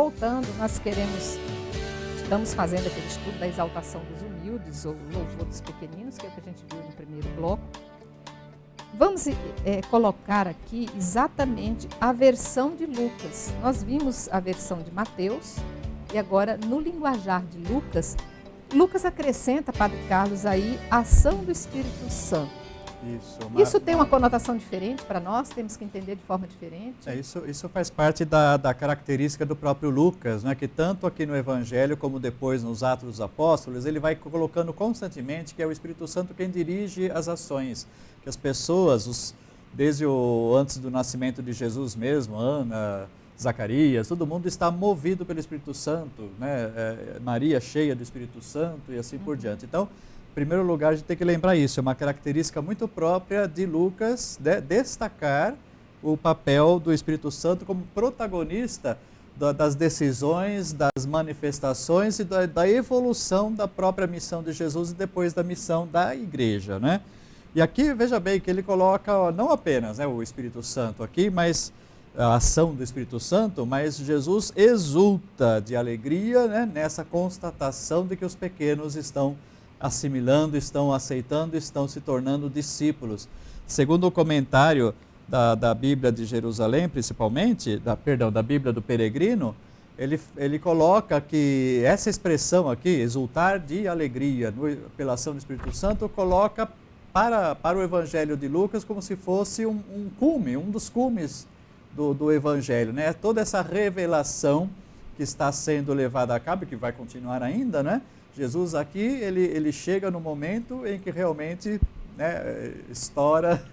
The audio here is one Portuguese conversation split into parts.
voltando, estamos fazendo aquele estudo da exaltação dos humildes, ou louvor dos pequeninos, que é o que a gente viu no primeiro bloco. Vamos colocar aqui exatamente a versão de Lucas. Nós vimos a versão de Mateus, e agora no linguajar de Lucas, Lucas acrescenta, Padre Carlos, aí a ação do Espírito Santo. Isso tem uma conotação diferente para nós, temos que entender de forma diferente. Isso faz parte da característica do próprio Lucas, né? Que tanto aqui no Evangelho como depois nos Atos dos Apóstolos, ele vai colocando constantemente que é o Espírito Santo quem dirige as ações, que as pessoas, desde antes do nascimento de Jesus mesmo, Ana, Zacarias, todo mundo está movido pelo Espírito Santo, né? Maria cheia do Espírito Santo e assim por diante. Então, em primeiro lugar, a gente tem que lembrar isso, é uma característica muito própria de Lucas, destacar o papel do Espírito Santo como protagonista das decisões, das manifestações e da evolução da própria missão de Jesus e depois da missão da igreja, né? E aqui, veja bem, que ele coloca não apenas, né, o Espírito Santo aqui, mas a ação do Espírito Santo, mas Jesus exulta de alegria, né, nessa constatação de que os pequenos estão assimilando, estão aceitando, estão se tornando discípulos. Segundo o comentário da Bíblia de Jerusalém, principalmente, da Bíblia do Peregrino, ele coloca que essa expressão aqui, exultar de alegria pela ação do Espírito Santo, coloca para o Evangelho de Lucas como se fosse um cume, um dos cumes do Evangelho, né? Toda essa revelação que está sendo levada a cabo, que vai continuar ainda, né? Jesus aqui, ele chega no momento em que realmente, né, estoura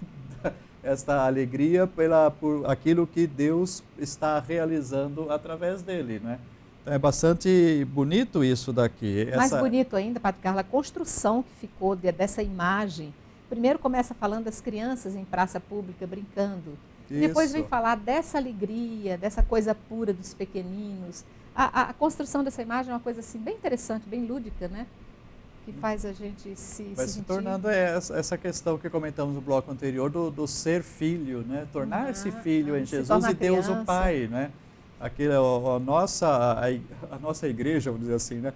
esta alegria por aquilo que Deus está realizando através dele, né? Então é bastante bonito isso daqui. Mais bonito ainda, Padre Carlos, a construção que ficou dessa imagem. Primeiro começa falando das crianças em praça pública brincando. Depois vem falar dessa alegria, dessa coisa pura dos pequeninos. A construção dessa imagem é uma coisa assim bem interessante, bem lúdica, né? Que faz a gente vai se tornando essa questão que comentamos no bloco anterior do ser filho, né? Tornar-se filho em Jesus e Deus o Pai, né? Aqui, a nossa igreja, vamos dizer assim, né?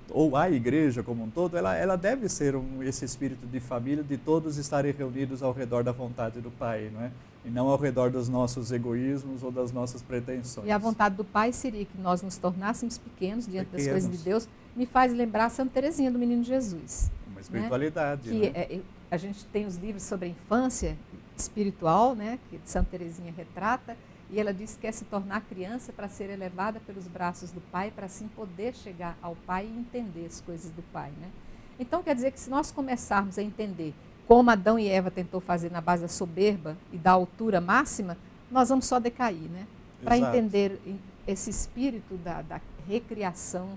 Ou a igreja como um todo, ela deve ser esse espírito de família, de todos estarem reunidos ao redor da vontade do Pai, não é? E não ao redor dos nossos egoísmos ou das nossas pretensões. E a vontade do Pai seria que nós nos tornássemos pequenos diante das coisas de Deus. Me faz lembrar Santa Teresinha do Menino Jesus. Uma espiritualidade. Né? Que a gente tem os livros sobre a infância espiritual, né? Que Santa Teresinha retrata, e ela diz que quer se tornar criança para ser elevada pelos braços do Pai, para assim poder chegar ao Pai e entender as coisas do Pai, né? Então quer dizer que se nós começarmos a entender como Adão e Eva tentou fazer na base da soberba e da altura máxima, nós vamos só decair, né? Para entender esse espírito da recriação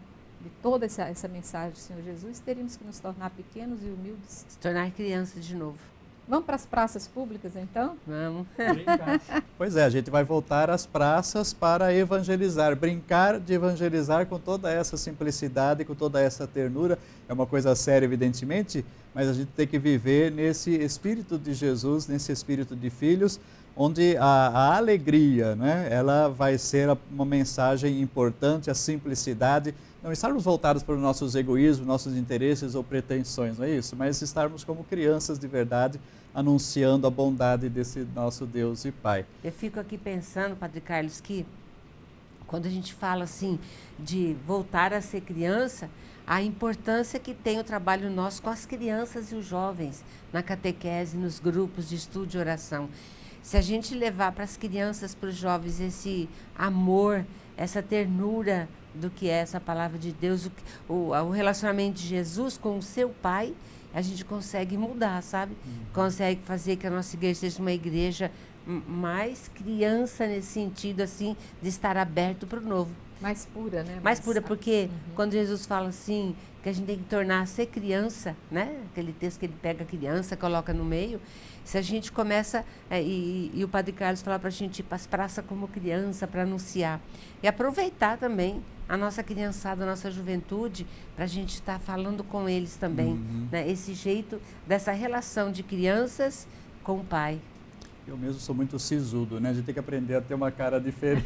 de toda essa mensagem do Senhor Jesus, teríamos que nos tornar pequenos e humildes. Se tornar crianças de novo. Vamos para as praças públicas, então? Vamos. Pois é, a gente vai voltar às praças para evangelizar, brincar de evangelizar com toda essa simplicidade, com toda essa ternura. É uma coisa séria, evidentemente, mas a gente tem que viver nesse espírito de Jesus, nesse espírito de filhos, onde a alegria, né, ela vai ser uma mensagem importante, a simplicidade, não estarmos voltados para os nossos egoísmos, nossos interesses ou pretensões, não é isso? Mas estarmos como crianças de verdade, anunciando a bondade desse nosso Deus e Pai. Eu fico aqui pensando, Padre Carlos, que quando a gente fala assim de voltar a ser criança, a importância que tem o trabalho nosso com as crianças e os jovens, na catequese, nos grupos de estudo de oração. Se a gente levar para as crianças, para os jovens, esse amor, essa ternura do que é essa palavra de Deus, o relacionamento de Jesus com o seu Pai, a gente consegue mudar, sabe? Consegue fazer que a nossa igreja seja uma igreja mais criança nesse sentido, assim, de estar aberto para o novo. Mais pura, né? Mais pura, porque quando Jesus fala assim, que a gente tem que tornar ser criança, né? Aquele texto que ele pega a criança, coloca no meio. Se a gente começa, e o Padre Carlos fala para a gente ir para as praças como criança, para anunciar. E aproveitar também a nossa criançada, a nossa juventude, para a gente estar falando com eles também. Né? Esse jeito dessa relação de crianças com o Pai. Eu mesmo sou muito sisudo, né? A gente tem que aprender a ter uma cara diferente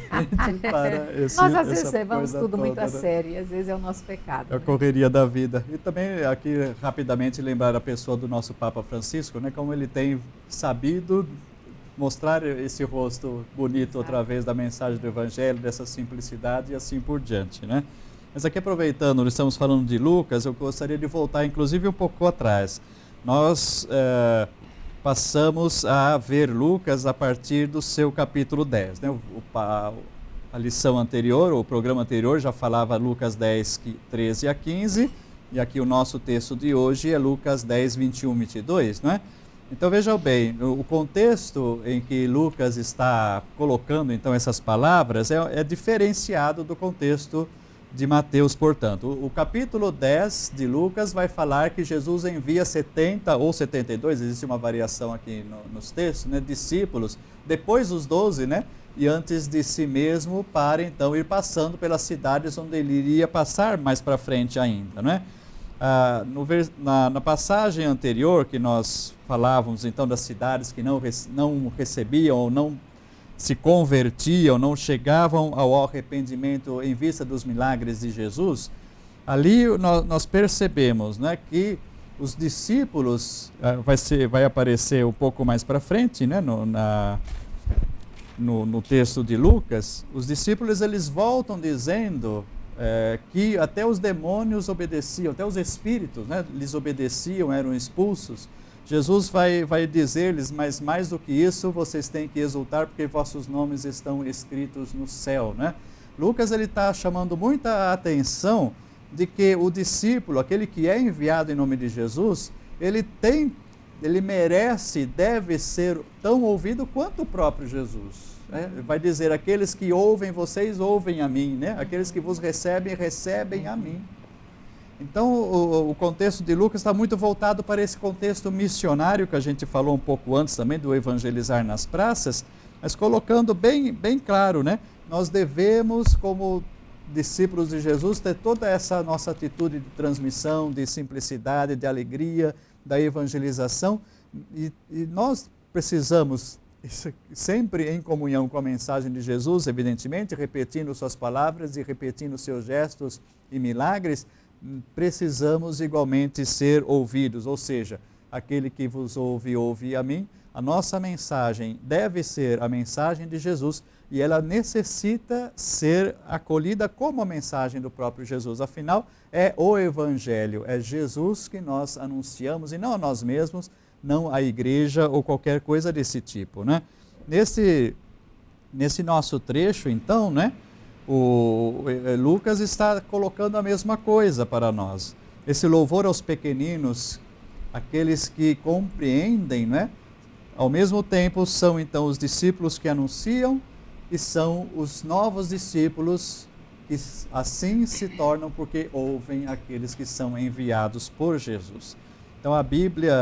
para Nós às vezes levamos coisa tudo toda, muito a né? sério, e às vezes é o nosso pecado. É a Né? correria da vida. E também aqui rapidamente lembrar a pessoa do nosso Papa Francisco, né? Como ele tem sabido mostrar esse rosto bonito outra vez da mensagem do Evangelho, dessa simplicidade e assim por diante, né? Mas aqui aproveitando, nós estamos falando de Lucas, eu gostaria de voltar inclusive um pouco atrás. Nós passamos a ver Lucas a partir do seu capítulo 10, né? A lição anterior, o programa anterior já falava Lucas 10, 13 a 15, e aqui o nosso texto de hoje é Lucas 10, 21, 22, não é? Então vejam bem, o contexto em que Lucas está colocando então essas palavras é diferenciado do contexto de Mateus, portanto. O capítulo 10 de Lucas vai falar que Jesus envia 70 ou 72, existe uma variação aqui nos textos, né, discípulos, depois dos 12, né, e antes de si mesmo, para então ir passando pelas cidades onde ele iria passar mais para frente ainda, não é? Na passagem anterior que nós falávamos então das cidades que não recebiam ou não se convertiam, não chegavam ao arrependimento em vista dos milagres de Jesus, ali nós percebemos, né, que os discípulos, vai aparecer um pouco mais para frente, né, no texto de Lucas, os discípulos eles voltam dizendo que até os demônios obedeciam, até os espíritos, né, lhes obedeciam, eram expulsos. Jesus vai dizer-lhes, mas mais do que isso, vocês têm que exultar porque vossos nomes estão escritos no céu, né? Lucas ele está chamando muita atenção de que o discípulo, aquele que é enviado em nome de Jesus, ele merece, deve ser tão ouvido quanto o próprio Jesus. Né? Vai dizer, aqueles que ouvem vocês, ouvem a mim, né? Aqueles que vos recebem, recebem a mim. Então, o contexto de Lucas está muito voltado para esse contexto missionário que a gente falou um pouco antes também, do evangelizar nas praças, mas colocando bem claro, né? Nós devemos, como discípulos de Jesus, ter toda essa nossa atitude de transmissão, de simplicidade, de alegria, da evangelização, e nós precisamos, sempre em comunhão com a mensagem de Jesus, evidentemente, repetindo suas palavras e repetindo seus gestos e milagres, precisamos igualmente ser ouvidos, ou seja, aquele que vos ouve, ouve a mim. A nossa mensagem deve ser a mensagem de Jesus e ela necessita ser acolhida como a mensagem do próprio Jesus. Afinal, é o Evangelho, é Jesus que nós anunciamos e não a nós mesmos, não a igreja ou qualquer coisa desse tipo, né? Nesse nosso trecho, então, né? O Lucas está colocando a mesma coisa para nós. Esse louvor aos pequeninos, aqueles que compreendem, né? Ao mesmo tempo são então os discípulos que anunciam e são os novos discípulos que assim se tornam porque ouvem aqueles que são enviados por Jesus. Então a Bíblia,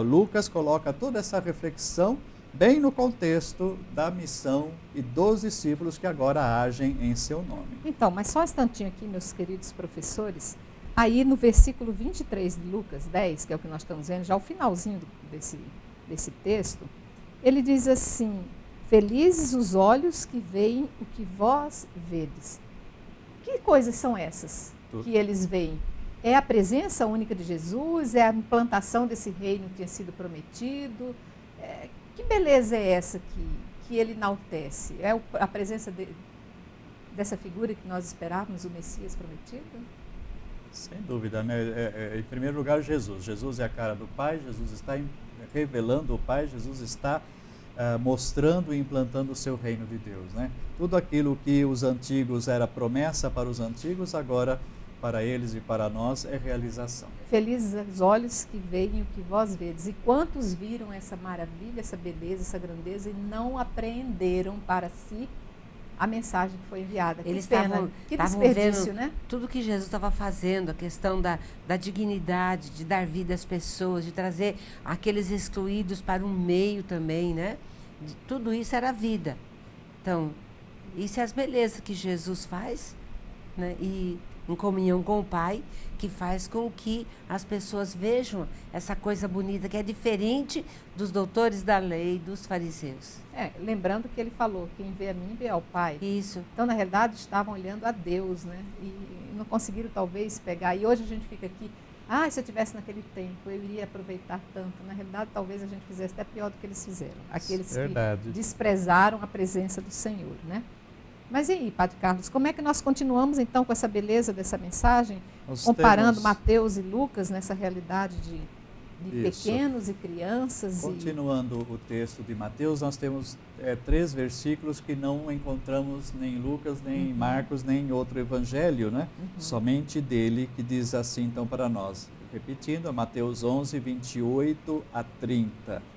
Lucas coloca toda essa reflexão bem no contexto da missão e dos discípulos que agora agem em seu nome. Então, mas só um instantinho aqui, meus queridos professores. Aí no versículo 23 de Lucas 10, que é o que nós estamos vendo, já o finalzinho desse texto, ele diz assim, felizes os olhos que veem o que vós vedes. Que coisas são essas que eles veem? É a presença única de Jesus? É a implantação desse reino que tinha sido prometido? Que beleza é essa que ele enaltece? É a presença dessa figura que nós esperávamos, o Messias prometido? Sem dúvida, né? Em primeiro lugar, Jesus. Jesus é a cara do Pai, Jesus está revelando o Pai, Jesus está mostrando e implantando o seu reino de Deus, né? Tudo aquilo que os antigos era promessa para os antigos, agora para eles e para nós é realização. Felizes os olhos que veem o que vós vedes. E quantos viram essa maravilha, essa beleza, essa grandeza e não apreenderam para si a mensagem que foi enviada? Eles estavam desperdício, né? Tudo que Jesus estava fazendo, a questão da dignidade, de dar vida às pessoas, de trazer aqueles excluídos para um meio também, né? Tudo isso era vida. Então, isso é as belezas que Jesus faz, né? E em comunhão com o Pai, que faz com que as pessoas vejam essa coisa bonita, que é diferente dos doutores da lei, dos fariseus. Lembrando que ele falou, quem vê a mim vê ao Pai. Isso. Então, na realidade, estavam olhando a Deus, né? E não conseguiram, talvez, pegar. E hoje a gente fica aqui, se eu tivesse naquele tempo, eu iria aproveitar tanto. Na realidade, talvez a gente fizesse até pior do que eles fizeram. Aqueles que desprezaram a presença do Senhor, né? Mas e aí, Padre Carlos, como é que nós continuamos, então, com essa beleza dessa mensagem, comparando Mateus e Lucas nessa realidade de pequenos e crianças? Continuando o texto de Mateus, nós temos 3 versículos que não encontramos nem em Lucas, nem em Marcos, nem em outro evangelho, né? Somente dele, que diz assim, então, para nós. Repetindo, Mateus 11, 28 a 30.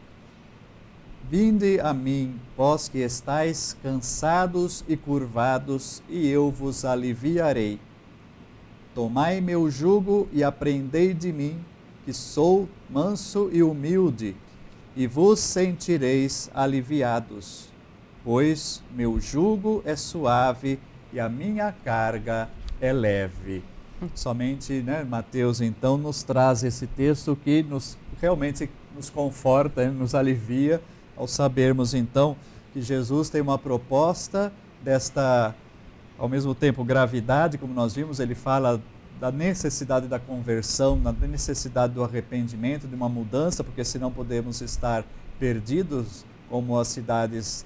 Vinde a mim, vós que estáis cansados e curvados, e eu vos aliviarei. Tomai meu jugo e aprendei de mim, que sou manso e humilde, e vos sentireis aliviados. Pois meu jugo é suave e a minha carga é leve. Somente, Mateus, então, nos traz esse texto que realmente nos conforta, nos alivia, ao sabermos, então, que Jesus tem uma proposta desta, ao mesmo tempo, gravidade, como nós vimos, ele fala da necessidade da conversão, da necessidade do arrependimento, de uma mudança, porque senão podemos estar perdidos como as cidades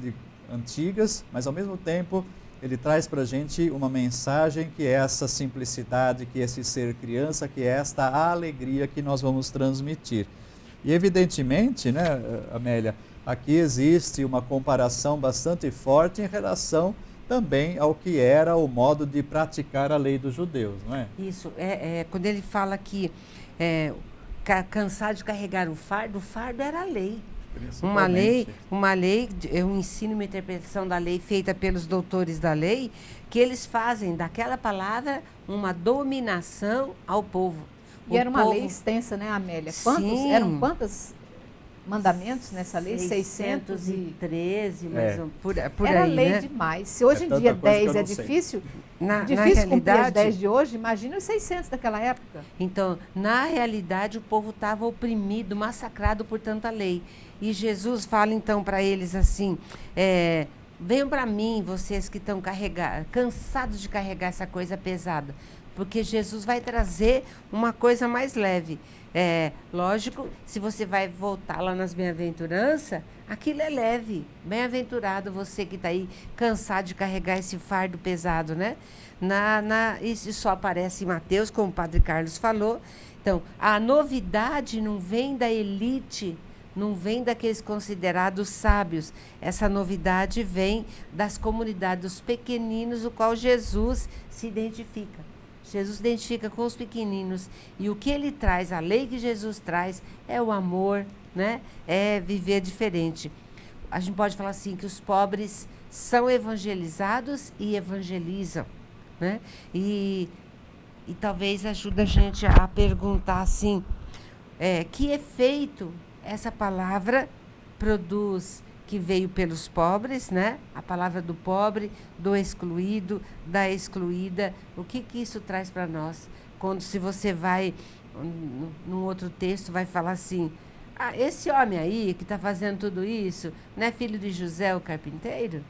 antigas, mas ao mesmo tempo ele traz para a gente uma mensagem que é essa simplicidade, que é esse ser criança, que é esta alegria que nós vamos transmitir. E evidentemente, Amélia, aqui existe uma comparação bastante forte em relação também ao que era o modo de praticar a lei dos judeus, não é? Isso, quando ele fala que cansar de carregar o fardo era a lei. Uma lei, um ensino, uma interpretação da lei feita pelos doutores da lei, que eles fazem daquela palavra uma dominação ao povo. E era uma lei extensa, né, Amélia? Eram quantos mandamentos nessa lei? 613, mas por era aí, lei né? demais. Se hoje em dia 10 é difícil, difícil cumprir as 10 de hoje, imagina os 600 daquela época. Então, na realidade, o povo estava oprimido, massacrado por tanta lei. E Jesus fala então para eles assim, venham para mim, vocês que estão cansados de carregar essa coisa pesada, porque Jesus vai trazer uma coisa mais leve. Lógico, se você vai voltar lá nas bem-aventuranças, aquilo é leve. Bem-aventurado você que está aí cansado de carregar esse fardo pesado, né? Isso só aparece em Mateus, como o Padre Carlos falou. Então, a novidade não vem da elite, não vem daqueles considerados sábios. Essa novidade vem das comunidades, dos pequeninos, o qual Jesus se identifica. Jesus se identifica com os pequeninos. E o que ele traz, a lei que Jesus traz, é o amor, né? É viver diferente. A gente pode falar assim, que os pobres são evangelizados e evangelizam, né? E talvez ajude a gente a perguntar assim, que efeito essa palavra produz, que veio pelos pobres, né? A palavra do pobre, do excluído, da excluída. O que isso traz para nós? Se você vai, num outro texto, vai falar assim, esse homem aí que está fazendo tudo isso, não é filho de José, o carpinteiro?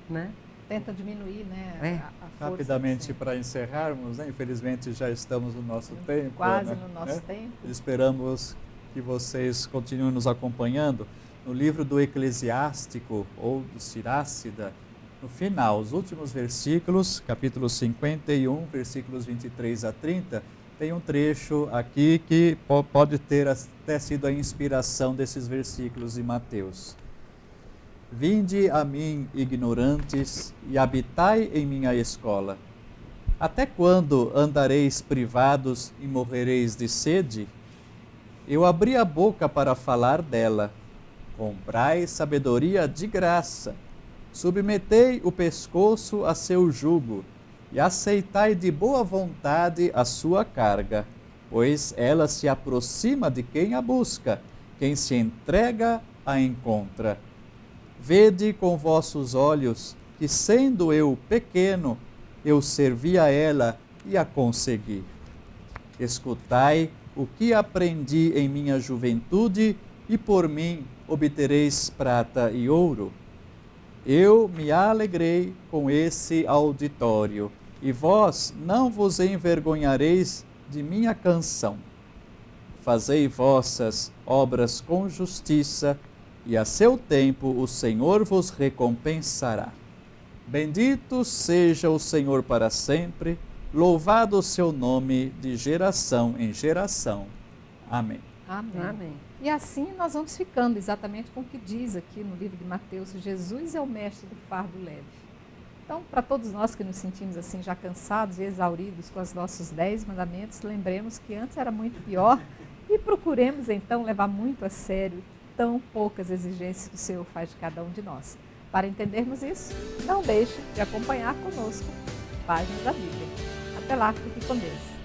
Né? Tenta diminuir, né? A força. Rapidamente, para encerrarmos, né? Infelizmente já estamos no nosso tempo. Quase no nosso tempo. Esperamos que vocês continuem nos acompanhando. No livro do Eclesiástico, ou do Sirácida, no final, os últimos versículos, capítulo 51, versículos 23 a 30, tem um trecho aqui que pode ter até sido a inspiração desses versículos de Mateus. Vinde a mim, ignorantes, e habitai em minha escola. Até quando andareis privados e morrereis de sede? Eu abri a boca para falar dela. Comprai sabedoria de graça, submetei o pescoço a seu jugo, e aceitai de boa vontade a sua carga, pois ela se aproxima de quem a busca, quem se entrega a encontra. Vede com vossos olhos que, sendo eu pequeno, eu servi a ela e a consegui. Escutai o que aprendi em minha juventude e por mim obtereis prata e ouro. Eu me alegrei com esse auditório e vós não vos envergonhareis de minha canção. Fazei vossas obras com justiça e a seu tempo o Senhor vos recompensará. Bendito seja o Senhor para sempre, louvado o seu nome de geração em geração. Amém. Amém. Amém. E assim nós vamos ficando exatamente com o que diz aqui no livro de Mateus: Jesus é o mestre do fardo leve. Então, para todos nós que nos sentimos assim já cansados e exauridos com os nossos 10 mandamentos, lembremos que antes era muito pior e procuremos então levar muito a sério tão poucas exigências que o Senhor faz de cada um de nós. Para entendermos isso, não deixe de acompanhar conosco Páginas da Bíblia. Até lá, fique com Deus.